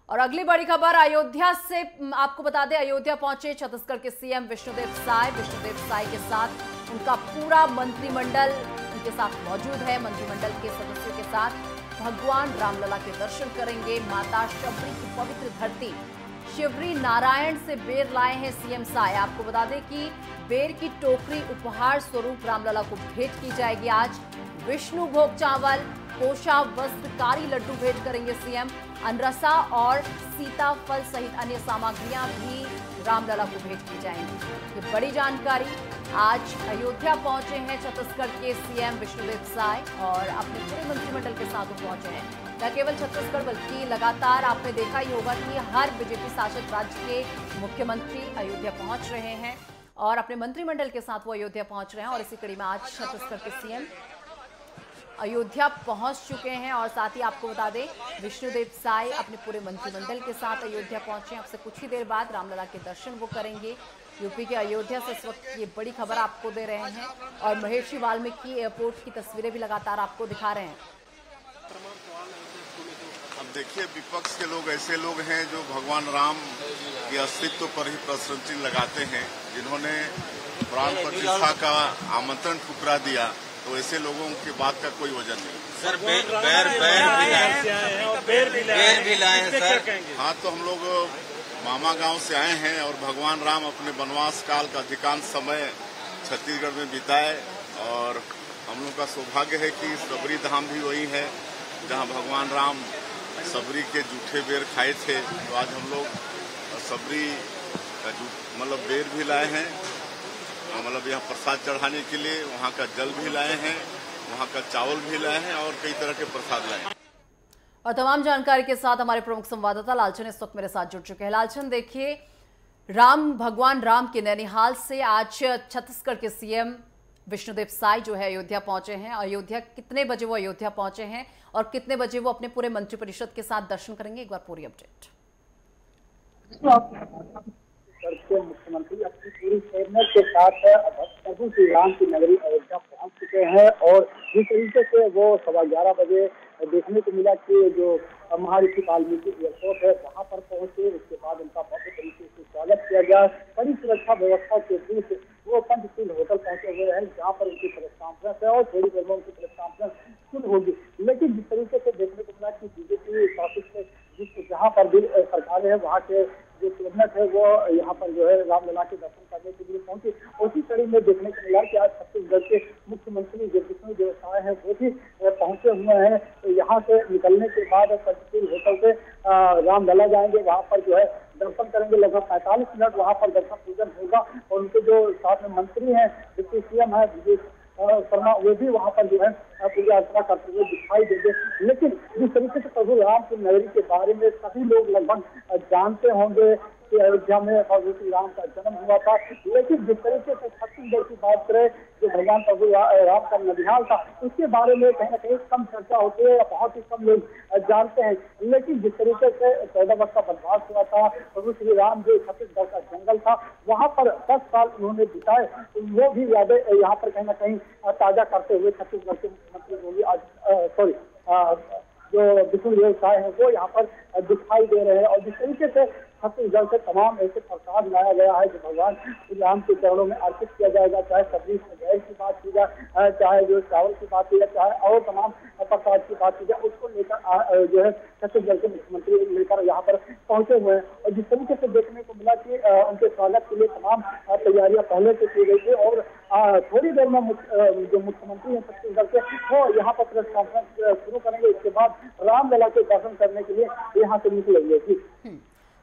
और अगली बड़ी खबर अयोध्या से आपको बता दें, अयोध्या पहुंचे छत्तीसगढ़ के सीएम विष्णुदेव साय। विष्णुदेव साय के साथ उनका पूरा मंत्रिमंडल उनके साथ मौजूद है। मंत्रिमंडल के सदस्यों के साथ भगवान रामलला के दर्शन करेंगे। माता शबरी की पवित्र धरती शिवरी नारायण से बेर लाए हैं सीएम साय। आपको बता दें कि बेर की टोकरी उपहार स्वरूप रामलला को भेंट की जाएगी। आज विष्णु भोग चावल, कोशा, वस्त्र, कारी लड्डू भेंट करेंगे सीएम। अनरसा और सीताफल सहित अन्य सामग्रियां भी रामलला को भेंट की जाएंगी। ये बड़ी जानकारी। आज अयोध्या पहुंचे हैं छत्तीसगढ़ के सीएम विष्णुदेव साय और अपने पूरे मंत्रिमंडल के साथ वो पहुंचे हैं। न केवल छत्तीसगढ़ बल्कि लगातार आपने देखा ही होगा कि हर बीजेपी शासित राज्य के मुख्यमंत्री अयोध्या पहुंच रहे हैं और अपने मंत्रिमंडल के साथ वो अयोध्या पहुंच रहे हैं। और इसी कड़ी में आज छत्तीसगढ़ के सीएम अयोध्या पहुंच चुके हैं। और साथ ही आपको बता दें, विष्णुदेव साय अपने पूरे मंत्रिमंडल के साथ अयोध्या पहुंचे हैं। अब से कुछ ही देर बाद रामलला के दर्शन वो करेंगे। यूपी के अयोध्या से इस वक्त ये बड़ी खबर आपको दे रहे हैं और महर्षि वाल्मीकि एयरपोर्ट की तस्वीरें भी लगातार आपको दिखा रहे हैं। अब देखिए, विपक्ष के लोग ऐसे लोग हैं जो भगवान राम के अस्तित्व पर ही प्रश्न चिन्ह लगाते हैं, जिन्होंने प्राण प्रतिष्ठा का आमंत्रण ठुकरा दिया। तो ऐसे लोगों की बात का कोई वजन नहीं। सर बैर भी लाए हैं सर। हाँ, तो हम लोग मामा गांव से आए हैं और भगवान राम अपने वनवास काल का अधिकांश समय छत्तीसगढ़ में बिताए और हम लोग का सौभाग्य है कि सबरी धाम भी वही है जहां भगवान राम सबरी के जूठे बेर खाए थे। तो आज हम लोग सबरी का मतलब बेर भी लाए हैं, मतलब यहाँ प्रसाद चढ़ाने के लिए। वहाँ का जल भी लाए हैं, वहाँ का चावल भी लाए हैं और कई तरह के प्रसाद लाए हैं। और तमाम जानकारी के साथ हमारे प्रमुख संवाददाता लालचंद इस वक्त मेरे साथ जुड़ चुके हैं। लालचंद, देखिए, भगवान राम के नैनीहाल से आज छत्तीसगढ़ के सीएम विष्णुदेव साय जो है अयोध्या पहुंचे हैं। अयोध्या कितने बजे वो अयोध्या पहुंचे हैं और कितने बजे वो अपने पूरे मंत्रिपरिषद के साथ दर्शन करेंगे, एक बार पूरी अपडेट। के मुख्यमंत्री अपनी पूरी कैबिनेट के साथ प्रभु श्री राम की नगरी अयोध्या पहुंच चुके हैं और जिस तरीके से वो 11:15 बजे देखने को मिला कि जो महर्षि वाल्मीकि एयरपोर्ट है वहां पर पहुंचे। उसके बाद उनका भव्य तरीके से स्वागत किया गया। कड़ी सुरक्षा व्यवस्था के बीच वो पंचशील होटल पहुंचे हुए हैं, जहाँ पर उनकी प्रेस कॉन्फ्रेंस है और थोड़ी देर में उनकी प्रेस कॉन्फ्रेंस शुरू होगी। लेकिन जिस तरीके से देखने को मिला कि बीजेपी शासित जहाँ पर भी सरकार है वहाँ के जो कैबिनेट है वो यहाँ पर जो है रामलला के दर्शन करने के लिए पहुंची। उसी कड़ी में देखने को मिला कि आज छत्तीसगढ़ के मुख्यमंत्री जो विष्णुदेव साय है वो भी पहुंचे हुए हैं। तो यहाँ से निकलने के बाद पंचशील होटल से रामलला जाएंगे, वहाँ पर जो है दर्शन करेंगे। लगभग 45 मिनट वहाँ पर दर्शन पूजन होगा और उनके जो साथ में मंत्री हैं, डिप्टी सीएम है विजय शर्मा, वो भी वहाँ पर जो है पूजा अर्चना करते हुए दिखाई देंगे। लेकिन जिस तरीके से प्रभु राम की नगरी के बारे में सभी लोग लगभग जानते होंगे कि अयोध्या में प्रभु श्री राम का जन्म हुआ था, लेकिन जिस तरीके से छत्तीसगढ़ की बात करें, जो भगवान प्रभु राम का ननिहाल था, उसके बारे में कहीं न कहीं कम चर्चा होती है, बहुत ही कम लोग जानते हैं। लेकिन जिस तरीके से 14 वर्ष का वनवास हुआ था, प्रभु श्री राम जो छत्तीसगढ़ का जंगल था वहाँ पर 10 साल उन्होंने बिताए, वो भी यादें यहाँ पर कहीं न कहीं ताजा करते हुए छत्तीसगढ़ के मुख्यमंत्री योगी जो विष्णुदेव साय है वो यहाँ पर दिखाई दे रहे हैं। और जिस तरीके से छत्तीसगढ़ से तमाम ऐसे प्रसाद लाया गया है जो भगवान श्री राम के चरणों में अर्पित किया जाएगा, चाहे सब्जी गैर की बात की जाए, चाहे जो चावल की बात की जाए, चाहे और तमाम प्रसाद की बात की जाए, उसको लेकर जो है छत्तीसगढ़ के मुख्यमंत्री लेकर यहाँ पर पहुंचे हुए हैं। और जिस तरीके से देखने को मिला कि उनके स्वागत के लिए तमाम तैयारियां पहले से की गई थी और थोड़ी देर में जो मुख्यमंत्री हैं छत्तीसगढ़ के वो यहाँ पर प्रेस कॉन्फ्रेंस शुरू करेंगे। इसके बाद रामलला के दर्शन करने के लिए यहाँ से निकलेंगे।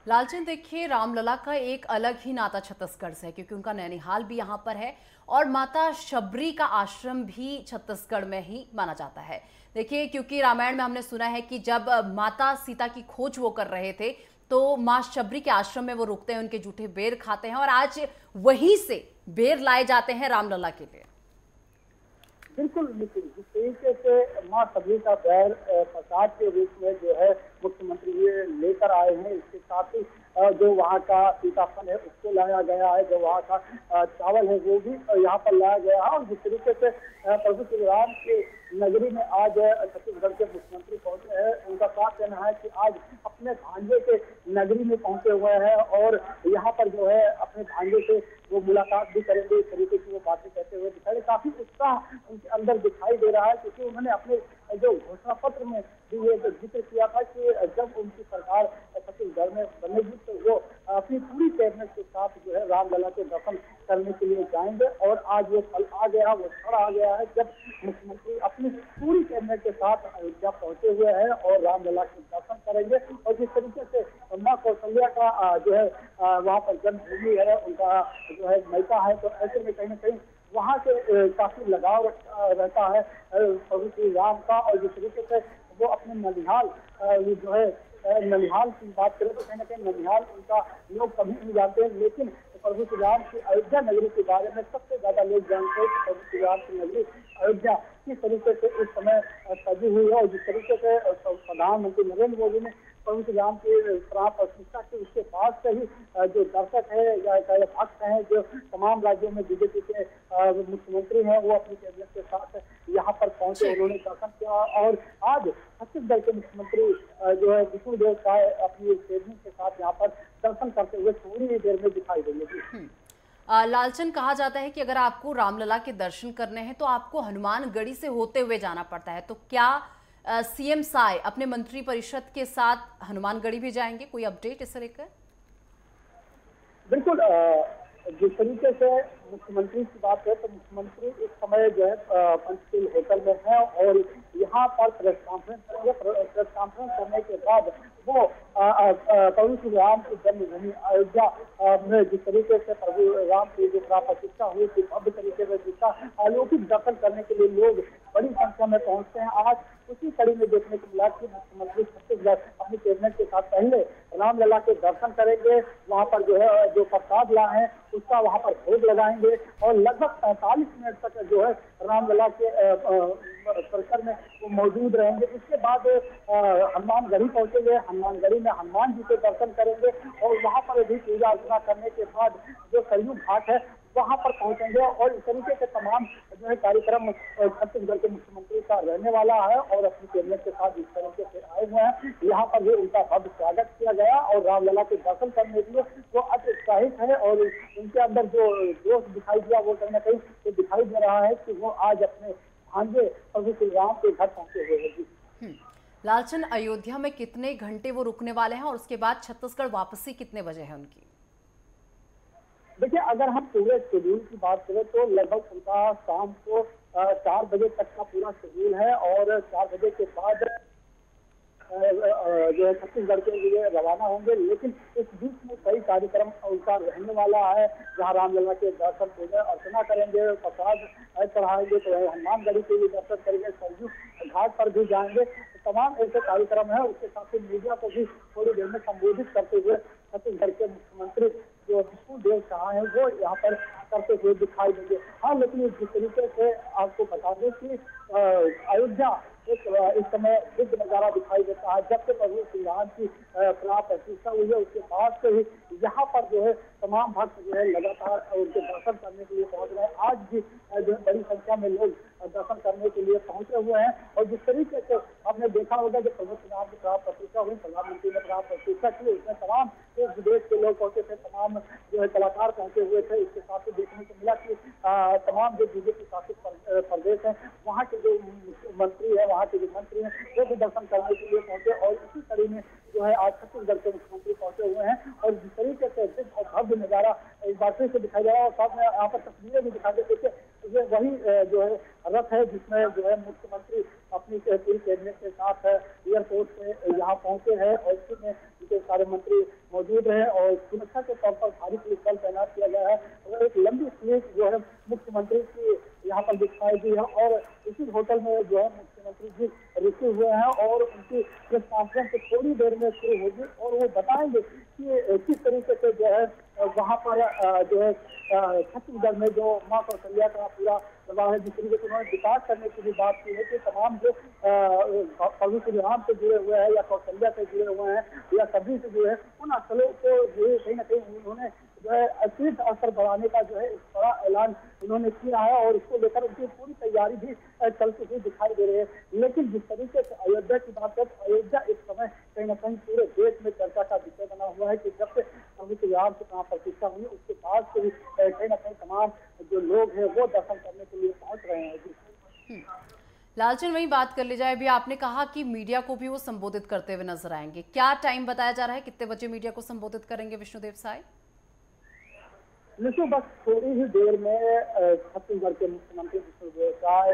लालचंद, देखिए, रामलला का एक अलग ही नाता छत्तीसगढ़ से है क्योंकि उनका नैनीहाल भी यहाँ पर है और माता शबरी का आश्रम भी छत्तीसगढ़ में ही माना जाता है। देखिए, क्योंकि रामायण में हमने सुना है कि जब माता सीता की खोज वो कर रहे थे तो माँ शबरी के आश्रम में वो रुकते हैं, उनके जूठे बेर खाते हैं और आज वहीं से बेर लाए जाते हैं रामलला के लिए। बिल्कुल जिस तरीके से माँ शबरी का बैर प्रसाद के रूप में जो है मुख्यमंत्री ये लेकर आए हैं, इसके साथ ही जो वहाँ का सीताफल है उसको लाया गया है, जो वहाँ का चावल है वो भी यहाँ पर लाया गया है। और जिस तरीके से प्रभु श्री राम के नगरी में आज छत्तीसगढ़ के मुख्यमंत्री पहुंचे हैं, उनका क्या कहना है कि आज अपने अपने भांजे के नगरी में पहुंचे हुए हैं और यहाँ पर जो है अपने भांजे से वो मुलाकात भी करेंगे। इस तरीके की वो बातें कहते हुए दिखाई, काफी उत्साह उनके अंदर दिखाई दे रहा है, क्योंकि उन्होंने अपने जो घोषणा पत्र में भी ये जिक्र किया था कि जब उनकी सरकार छत्तीसगढ़ में बनेगी तो वो अपनी पूरी कैबिनेट के साथ जो है रामलला के दर्शन करने के लिए जाएंगे। और आज वो पल आ गया, वो क्षण आ गया है जब मुख्यमंत्री अपनी पूरी कैबिनेट के साथ अयोध्या पहुंचे हुए हैं और रामलला के दर्शन करेंगे। और जिस तरीके से मां कौशल्या का जो है वहाँ पर जन्मभूमि है, उनका जो है मैका है, तो ऐसे में कहीं ना कहीं वहाँ से काफी लगाव रहता है प्रभु श्री राम का। और जिस तरीके से वो अपने ननिहाल जो है ननिहाल की बात करें तो कहीं ना कहीं ननिहाल उनका लोग कभी नहीं जानते, लेकिन प्रभु श्री राम की अयोध्या नगरी के बारे में सबसे ज्यादा लोग जानते हैं कि प्रभु श्री राम की नगरी अयोध्या किस तरीके से इस समय सजी हुई है। और जिस तरीके से प्रधानमंत्री नरेंद्र मोदी ने प्रभु श्री राम की प्राण प्रतिष्ठा की, उसके बाद से ही जो दर्शक है या भक्त हैं, जो तमाम राज्यों में बीजेपी के मुख्यमंत्री हैं, वो अपनी कैबिनेट के साथ यहाँ पर पहुंचे, उन्होंने दर्शन किया। और आज छत्तीसगढ़ के मुख्यमंत्री जो है विष्णुदेव साय अपनी कैबिनेट के साथ यहाँ पर दर्शन करते हुए थोड़ी ही देर में दिखाई देंगे। लालचन, कहा जाता है कि अगर आपको रामलला के दर्शन करने हैं तो आपको हनुमानगढ़ी से होते हुए जाना पड़ता है, तो क्या सीएम साय अपने मंत्री परिषद के साथ हनुमानगढ़ी भी जाएंगे? कोई अपडेट इसे लेकर? बिल्कुल, जिस तरीके से मुख्यमंत्री की बात है तो मुख्यमंत्री इस समय जो है पंचशील होटल में है और यहाँ पर प्रेस कॉन्फ्रेंस करने के बाद वो प्रभु श्री राम की जन्मभूमि अयोध्या में जिस तरीके से प्रभु राम की जो प्राण प्रतिष्ठा हुई थी, भव्य तरीके से जिसका अलौकिक दर्शन करने के लिए लोग बड़ी संख्या में पहुंचते हैं। आज उसी कड़ी में देखने को मिला कि मुख्यमंत्री छत्तीसगढ़ अपनी कैबिनेट के साथ पहले रामलला के दर्शन करेंगे, वहाँ पर जो है जो प्रसाद लाए हैं उसका वहाँ पर भोग लगाएंगे और लगभग 45 मिनट तक जो है रामलला के परिसर में वो मौजूद रहेंगे। इसके बाद हनुमानगढ़ी पहुंचेंगे, हनुमानगढ़ी में हनुमान जी के दर्शन करेंगे और वहाँ पर भी पूजा अर्चना करने के बाद जो सरयू घाट है वहाँ पर पहुंचेंगे। और इस तरीके से तमाम जो है कार्यक्रम छत्तीसगढ़ के मुख्यमंत्री का रहने वाला है और अपनी कैबिनेट के साथ इस तरीके से आए हुए हैं। यहाँ पर भी उनका भव्य स्वागत किया गया और रामलला के दर्शन करने के लिए वो अति उत्साहित है और उनके अंदर जो जोश दिखाई दिया वो कहीं ना कहीं दिखाई दे रहा है कि वो आज अपने भांजे प्रभु श्री राम के घर पहुंचे हुए हैं। लालचन, अयोध्या में कितने घंटे वो रुकने वाले हैं और उसके बाद छत्तीसगढ़ वापसी कितने बजे है उनकी? देखिए, अगर हम पूरे शेड्यूल की बात करें तो लगभग उनका शाम को 4 बजे तक का पूरा शेड्यूल है और 4 बजे के बाद जो है छत्तीसगढ़ के लिए रवाना होंगे। लेकिन इस बीच में कई कार्यक्रम उनका रहने वाला है, जहाँ रामलला के दर्शन पूजा अर्चना करेंगे, प्रसाद चढ़ाएंगे, तो हनुमानगढ़ी के लिए दर्शन करेंगे, सरयू घाट पर भी जाएंगे। तमाम ऐसे कार्यक्रम है। उसके साथ ही मीडिया को भी थोड़ी देर में संबोधित करते हुए छत्तीसगढ़ के मुख्यमंत्री जो विष्णुदेव साय है वो यहाँ पर करते हुए दिखाई देंगे। हाँ, लेकिन जिस तरीके से आपको बता दें कि अयोध्या एक इस समय दिव्य नजारा दिखाई देता है। जब से प्रभु श्री राम की प्राण प्रतिष्ठा हुई है उसके बाद से ही यहाँ पर जो है तमाम भक्त जो है लगातार उनके दर्शन करने के लिए पहुंच रहे हैं। आज भी जो बड़ी संख्या में लोग दर्शन करने के लिए पहुंचे हुए हैं। और जिस तरीके से आपने देखा होगा कि प्रभु श्री राम की प्राण प्रतिष्ठा हुई, प्रधानमंत्री ने प्राण प्रतिष्ठा की, उसमें तमाम देश विदेश के लोग पहुंचे थे, तमाम जो है कलाकार पहुंचे हुए थे। इसके साथ ही देखने को मिला कि तमाम जो बीजेपी शासित प्रदेश है वहाँ के जो मंत्री है, वहाँ के जो मंत्री हैं वो भी दर्शन करने के लिए पहुंचे। और इसी कड़ी में जो है आज छत्तीसगढ़ के मुख्यमंत्री पहुंचे हुए हैं और जिस तरीके से दिव्य और भव्य नजारा एक बार फिर से दिखाई दे रहा है। और साथ में यहाँ पर तस्वीरें भी दिखाई दे रही है। ये वही जो है रथ है जिसमें जो है मुख्यमंत्री अपनी पूरी कैबिनेट के साथ एयरपोर्ट से यहाँ पहुंचे हैं और इसमें उनके सारे मंत्री मौजूद रहे और सुरक्षा के तौर पर भारी पुलिस बल तैनात किया गया है। और एक लंबी स्लीप जो है मुख्यमंत्री की यहाँ पर दिखाई दी है और इसी होटल में जो है मुख्यमंत्री जी रुके हुए हैं और उनकी प्रेस कॉन्फ्रेंस थोड़ी देर में शुरू होगी और वो बताएंगे कि किस तरीके से जो है वहाँ पर जो है छत्तीसगढ़ में जो मां कौशल्या का पूरा रहा है। जिस तरीके से उन्होंने विकास करने की भी बात की है कि तमाम जो प्रभु श्री राम से जुड़े हुए हैं या कौशल्या से जुड़े हुए हैं या सभी से जुड़े हैं, उन स्थलों को जो है कहीं ना कहीं उन्होंने जो है तीर्थ स्थल बढ़ाने का जो है एक बड़ा ऐलान उन्होंने किया है और इसको लेकर उनकी पूरी तैयारी भी चलती हुई दिखाई दे रही है। लेकिन जिस तरीके से अयोध्या की बात है, अयोध्या इस समय कहीं ना कहीं पूरे देश में चर्चा का विषय बना हुआ है कि जब से प्रभु श्री राम की कहाँ प्रतिष्ठा हुई उसके बाद से भी कहीं ना कहीं तमाम जो लोग हैं वो दर्शन करने के लिए पहुंच रहे हैं। लालचंद, वही बात कर ली जाए, अभी आपने कहा कि मीडिया को भी वो संबोधित करते हुए नजर आएंगे, क्या टाइम बताया जा रहा है, कितने बजे मीडिया को संबोधित करेंगे विष्णुदेव साय? निश्चित बस थोड़ी ही देर में छत्तीसगढ़ के मुख्यमंत्री विष्णुदेव साय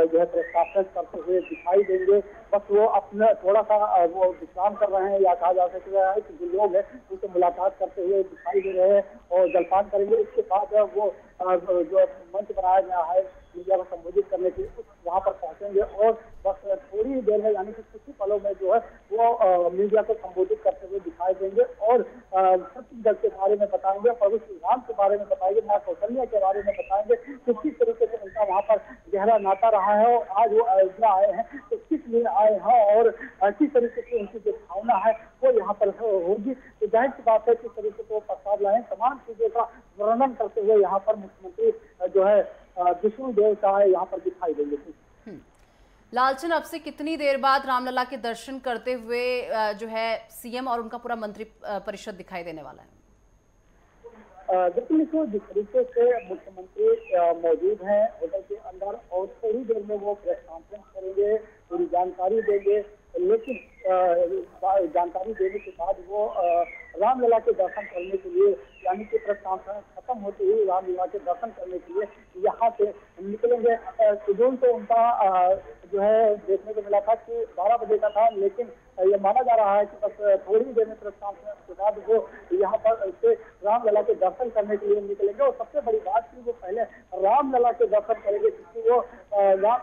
जो है प्रशासन करते हुए दिखाई देंगे। बस वो अपना थोड़ा सा वो विश्राम कर रहे हैं या कहा जा सकता है कि जो लोग हैं उनसे मुलाकात करते हुए दिखाई दे रहे हैं और जलपान करेंगे। इसके बाद वो जो मंच बनाया गया है मीडिया को संबोधित करने के लिए वहाँ पर पहुंचेंगे और बस थोड़ी ही देर में यानी कि कुछ ही पलों में जो है वो मीडिया को संबोधित करते हुए दिखाई देंगे और छत्तीसगढ़ के बारे में बताएंगे, प्रभु श्री राम के बारे में बताएंगे, माँ कौशल्या के बारे में बताएंगे कि किस तरीके से उनका वहाँ पर गहरा नाता रहा है और आज वो अयोध्या आए हैं तो किस लिए आए हैं और किस तरीके से उनकी जो भावना है वो यहाँ पर होगी। तो जाहिर सी बात है किस तरीके से वो प्रस्ताव लाए, तमाम चीजों का वर्णन करते हुए यहाँ पर मुख्यमंत्री जो है विष्णुदेव साय यहाँ पर दिखाई देंगे। लालचंद, अब से कितनी देर बाद रामलला के दर्शन करते हुए जो है सीएम और उनका पूरा मंत्री परिषद दिखाई देने वाला है? देखिए जिस तरीके से मुख्यमंत्री मौजूद हैं होटल के अंदर और थोड़ी देर में वो प्रेस कॉन्फ्रेंस करेंगे, पूरी जानकारी देंगे, लेकिन जानकारी देने के बाद वो रामलला के दर्शन करने के लिए यानी कि प्रेस कॉन्फ्रेंस खत्म होते ही रामलला के दर्शन करने के लिए यहाँ से निकलेंगे। शेड्यूल तो उनका जो है देखने को मिला था कि 12 बजे का था, लेकिन ये माना जा रहा है कि बस थोड़ी देर में प्रेस कॉन्फ्रेंस के बाद वो यहाँ पर से रामलला के दर्शन करने के लिए निकलेंगे। और सबसे बड़ी बात की वो पहले रामलला के दर्शन करेंगे क्योंकि वो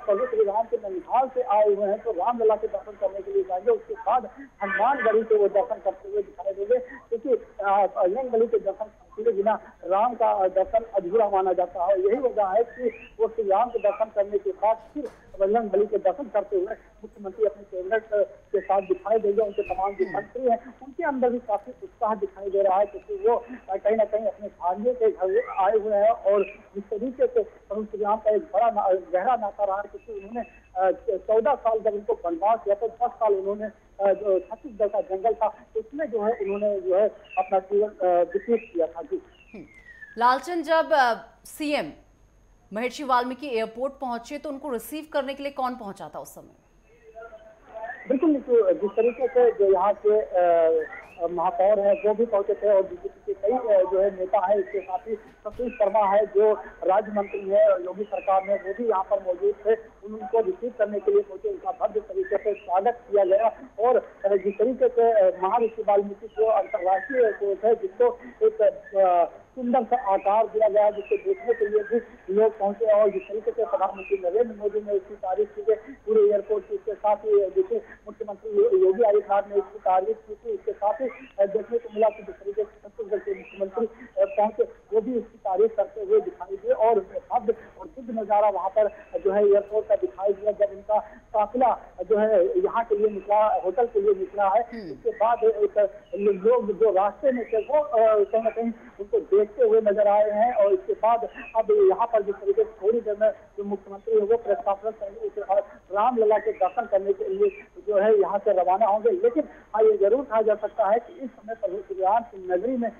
प्रभु श्री राम के ननिहाल से आए हुए हैं तो रामलला के दर्शन करने के लिए जाएंगे। उसके बाद हनुमानगढ़ी से वो दर्शन करते हुए दिखाई देंगे क्योंकि बजरंगबली के दर्शन के बिना राम का दर्शन अधूरा माना जाता है। यही वजह है कि वो श्री राम के दर्शन करने के बाद फिर बजरंगबली के दर्शन करते हुए मुख्यमंत्री अपने कैबिनेट के साथ दिखाई देंगे। उनके तमाम जो मंत्री हैं उनके अंदर भी काफी उत्साह दिखाई दे रहा है क्योंकि वो कहीं ना कहीं अपने भांजे के घर आए हुए हैं और जिस तरीके से प्रभु श्री राम का एक बड़ा गहरा नाता रहा है क्योंकि उन्होंने 14 साल जब उनको वनवास किया तो 10 साल उन्होंने जो छत्तीसगढ़ का जंगल था उसमें जो है उन्होंने जो है अपना जीवन व्यतीत किया था। जी लालचंद, जब सीएम महर्षि वाल्मीकि एयरपोर्ट पहुंचे तो उनको रिसीव करने के लिए कौन पहुंचा था उस समय? बिल्कुल जिस तरीके से जो यहाँ के महापौर है वो भी पहुंचे थे और बीजेपी के कई जो है नेता है, इसके साथ ही सतीश शर्मा है जो राज्य मंत्री है योगी सरकार में, वो भी यहाँ पर मौजूद थे। उनको रिसीव करने के लिए पहुंचे, उनका भव्य तरीके से स्वागत किया गया और जिस तरीके से महर्षि वाल्मीकि जो अंतर्राष्ट्रीय एयरपोर्ट है जिसको एक सुंदर सा आकार दिया गया जिसको देखने के लिए भी लोग पहुंचे और जिस तरीके से प्रधानमंत्री नरेंद्र मोदी ने इसकी तारीफ की है पूरे एयरपोर्ट की, इसके साथ ही देखिए मुख्यमंत्री योगी आदित्यनाथ ने इसकी तारीफ की थी। इसके साथ ही देखने को मिला कि जिस तरीके से छत्तीसगढ़ के मुख्यमंत्री पहुंचे वो भी इसकी तारीफ करते हुए दिखाई दिए और भव्य और शुद्ध नजारा वहाँ पर जो है एयरपोर्ट का दिखाई दिया जब इनका काफिला जो है यहाँ के लिए निकला, होटल के लिए निकला है। उसके बाद एक लोग जो रास्ते में थे वो कहीं ना कहीं उनको देखते हुए नजर आए हैं और इसके बाद अब यहाँ पर जिस तरीके से थोड़ी देर में जो मुख्यमंत्री है वो प्रेस कॉन्फ्रेंस करेंगे, उसके बाद रामलला के दर्शन करने के लिए जो है यहाँ से रवाना होंगे। लेकिन हाँ ये जरूर कहा जा सकता है कि इस समय प्रभु श्री राम की नगरी में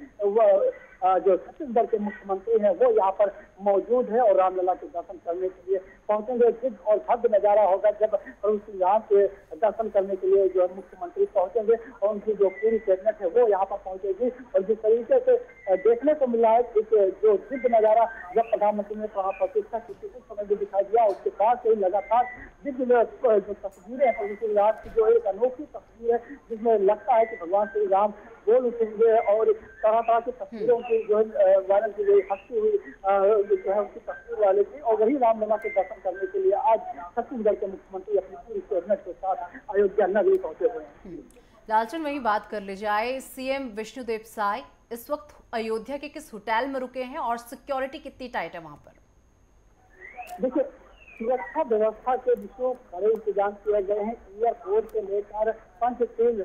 जो छत्तीसगढ़ के मुख्यमंत्री हैं वो यहाँ पर मौजूद है और रामलला के दर्शन करने के लिए पहुंचेंगे। दिव्य और भव्य नजारा होगा जब प्रभु श्री राम के दर्शन करने के लिए जो मुख्यमंत्री पहुंचेंगे और उनकी जो पूरी कैबिनेट है वो यहाँ पर पहुंचेगी। और जिस तरीके से देखने को मिला है जो दिव्य नजारा जब प्रधानमंत्री ने प्रतिष्ठा की उस समय भी दिखाई दिया, उसके बाद से लगातार दिव्य जो तस्वीरें हैं प्रभु श्री राम की जो एक अनोखी तस्वीर है जिसमें लगता है कि भगवान श्री राम बोल उठेंगे और तरह तरह की तस्वीरों की जो है वायरल की गई हंसती हुई जो है उनकी तस्वीर वाले थी और वही रामलला के दर्शन करने के लिए आज छत्तीसगढ़ के मुख्यमंत्री अपनी पूरी कैबिनेट के साथ अयोध्या नगरी पहुंचे हुए हैं। लालचंद, वही बात कर ली जाए, सीएम विष्णुदेव साय इस वक्त अयोध्या के किस होटल में रुके हैं और सिक्योरिटी कितनी टाइट है वहां पर? देखिए, सुरक्षा व्यवस्था के विषयों बड़े इंतजाम किए गए हैं। एयरपोर्ट से लेकर पंचशील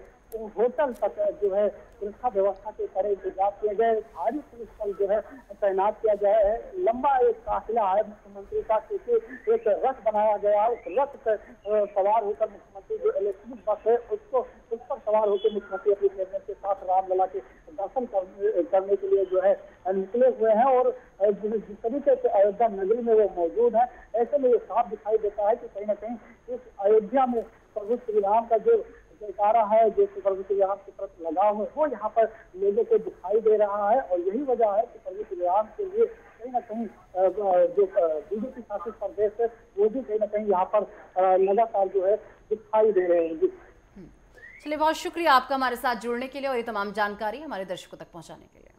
होटल तक जो है सुरक्षा व्यवस्था के कड़े इंतजाम किए गए। भारी पुलिस बल जो है तैनात किया गया है। लंबा एक काफिला है मुख्यमंत्री का, क्योंकि एक रथ बनाया गया। उस रथ पर सवार होकर मुख्यमंत्री जो इलेक्ट्रिक बस है उस पर सवार होकर मुख्यमंत्री अपनी कैबिनेट के साथ रामलला के दर्शन करने के लिए जो है निकले हुए हैं। और जिस तरीके से अयोध्या नगरी में वो मौजूद है, ऐसे में ये साफ दिखाई देता है कि कहीं ना कहीं इस अयोध्या में प्रभु श्री राम का जो जयकारा है, जो प्रभु श्री राम की तरफ लगाव है, वो यहाँ पर लोगों को दिखाई दे रहा है। और यही वजह है कि प्रभु श्री राम के लिए कहीं ना कहीं जो बीजेपी शासित प्रदेश है वो भी कहीं ना कहीं यहाँ पर लगातार जो है दिखाई दे रहे हैं। चलिए, बहुत शुक्रिया आपका हमारे साथ जुड़ने के लिए और ये तमाम जानकारी हमारे दर्शकों तक पहुंचाने के लिए।